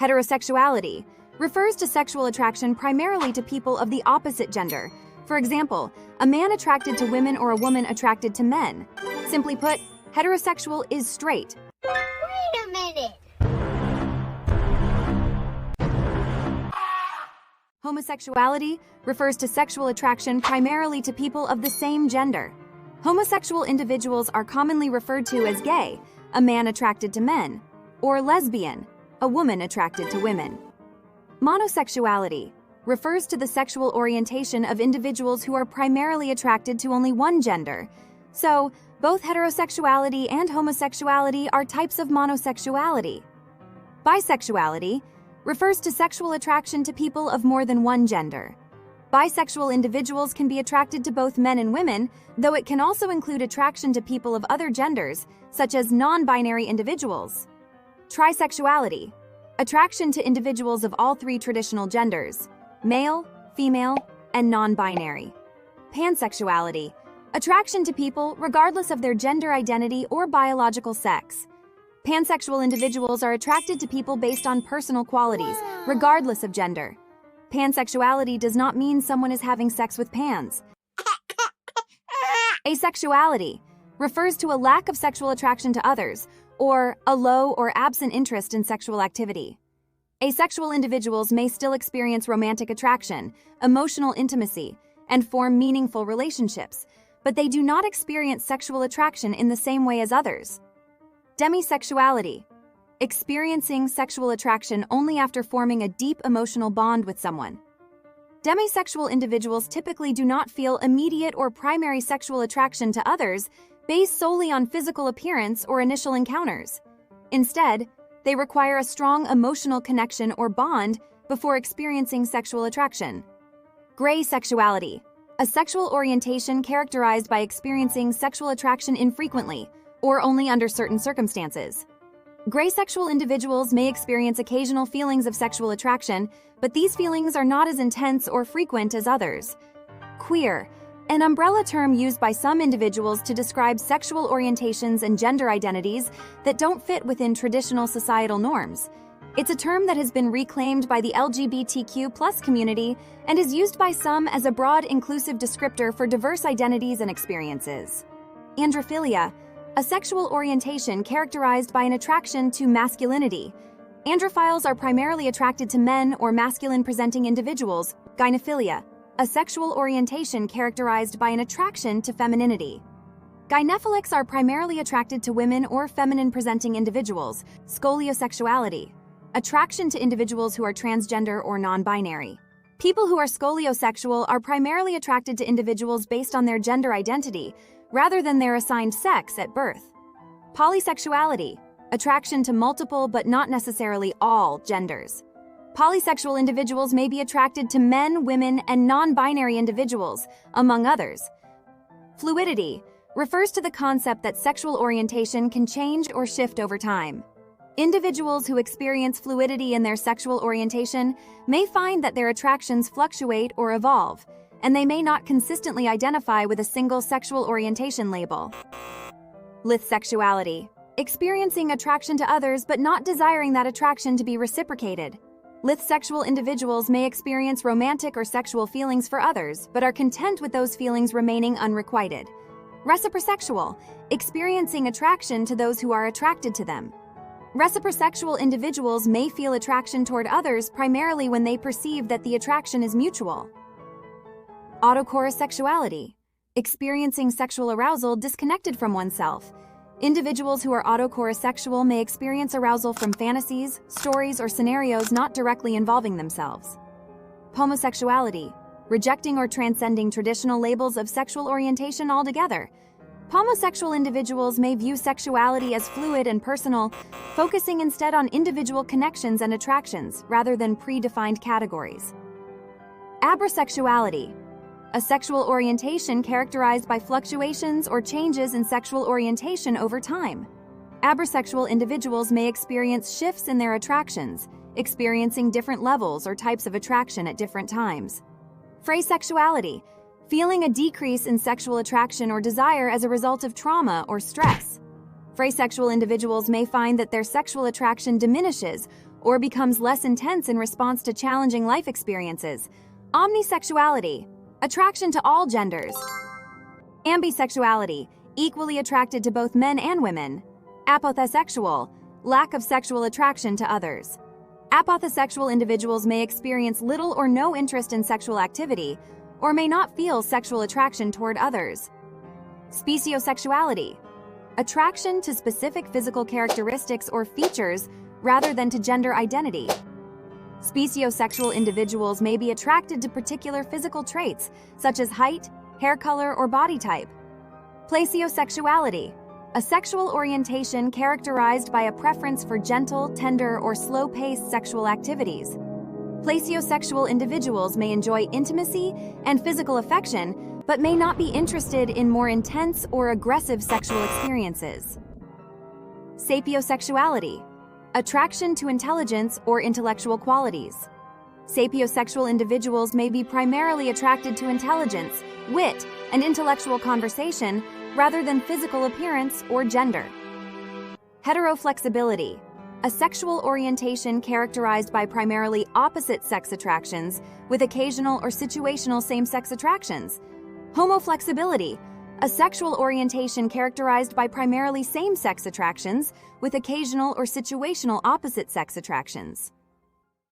Heterosexuality refers to sexual attraction primarily to people of the opposite gender. For example, a man attracted to women or a woman attracted to men. Simply put, heterosexual is straight. Wait a minute. Homosexuality refers to sexual attraction primarily to people of the same gender. Homosexual individuals are commonly referred to as gay, a man attracted to men, or lesbian, a woman attracted to women. Monosexuality refers to the sexual orientation of individuals who are primarily attracted to only one gender. So, both heterosexuality and homosexuality are types of monosexuality. Bisexuality refers to sexual attraction to people of more than one gender. Bisexual individuals can be attracted to both men and women, though it can also include attraction to people of other genders, such as non-binary individuals. Trisexuality, attraction to individuals of all three traditional genders, male, female, and non-binary. Pansexuality, attraction to people regardless of their gender identity or biological sex. Pansexual individuals are attracted to people based on personal qualities, regardless of gender. Pansexuality does not mean someone is having sex with pans. Asexuality refers to a lack of sexual attraction to others, or a low or absent interest in sexual activity. Asexual individuals may still experience romantic attraction, emotional intimacy, and form meaningful relationships, but they do not experience sexual attraction in the same way as others. Demisexuality, experiencing sexual attraction only after forming a deep emotional bond with someone. Demisexual individuals typically do not feel immediate or primary sexual attraction to others based solely on physical appearance or initial encounters. Instead, they require a strong emotional connection or bond before experiencing sexual attraction. Greysexuality, a sexual orientation characterized by experiencing sexual attraction infrequently or only under certain circumstances. Greysexual individuals may experience occasional feelings of sexual attraction, but these feelings are not as intense or frequent as others. Queer, an umbrella term used by some individuals to describe sexual orientations and gender identities that don't fit within traditional societal norms. It's a term that has been reclaimed by the LGBTQ+ community and is used by some as a broad, inclusive descriptor for diverse identities and experiences. Androphilia, a sexual orientation characterized by an attraction to masculinity. Androphiles are primarily attracted to men or masculine-presenting individuals. Gynephillia, a sexual orientation characterized by an attraction to femininity. Gynephilics are primarily attracted to women or feminine-presenting individuals. Scholiosexuality, attraction to individuals who are transgender or non-binary. People who are scoliosexual are primarily attracted to individuals based on their gender identity, rather than their assigned sex at birth. Polysexuality, attraction to multiple but not necessarily all genders. Polysexual individuals may be attracted to men, women, and non-binary individuals, among others. Fluidity refers to the concept that sexual orientation can change or shift over time. Individuals who experience fluidity in their sexual orientation may find that their attractions fluctuate or evolve, and they may not consistently identify with a single sexual orientation label. Lithsexuality, experiencing attraction to others but not desiring that attraction to be reciprocated. Lithsexual individuals may experience romantic or sexual feelings for others but are content with those feelings remaining unrequited. Reciprosexual, experiencing attraction to those who are attracted to them. Reciprosexual individuals may feel attraction toward others primarily when they perceive that the attraction is mutual. Autochoissexuality, experiencing sexual arousal disconnected from oneself. Individuals who are autochoissexual may experience arousal from fantasies, stories, or scenarios not directly involving themselves. Pomosexuality, rejecting or transcending traditional labels of sexual orientation altogether. Pomosexual individuals may view sexuality as fluid and personal, focusing instead on individual connections and attractions rather than predefined categories. Abrosexuality, a sexual orientation characterized by fluctuations or changes in sexual orientation over time. Abrosexual individuals may experience shifts in their attractions, experiencing different levels or types of attraction at different times. Freysexuality, feeling a decrease in sexual attraction or desire as a result of trauma or stress. Freysexual individuals may find that their sexual attraction diminishes or becomes less intense in response to challenging life experiences. Omnisexuality, attraction to all genders. Ambisexuality, equally attracted to both men and women. Apothisexual, lack of sexual attraction to others. Apothisexual individuals may experience little or no interest in sexual activity, or may not feel sexual attraction toward others. Speciosexuality, attraction to specific physical characteristics or features rather than to gender identity. Speciosexual individuals may be attracted to particular physical traits, such as height, hair color, or body type. Placiosexuality, a sexual orientation characterized by a preference for gentle, tender, or slow-paced sexual activities. Placiosexual individuals may enjoy intimacy and physical affection, but may not be interested in more intense or aggressive sexual experiences. Sapiosexuality, attraction to intelligence or intellectual qualities. Sapiosexual individuals may be primarily attracted to intelligence, wit, and intellectual conversation rather than physical appearance or gender. Heteroflexibility, a sexual orientation characterized by primarily opposite-sex attractions with occasional or situational same-sex attractions. Homoflexibility, a sexual orientation characterized by primarily same-sex attractions with occasional or situational opposite-sex attractions.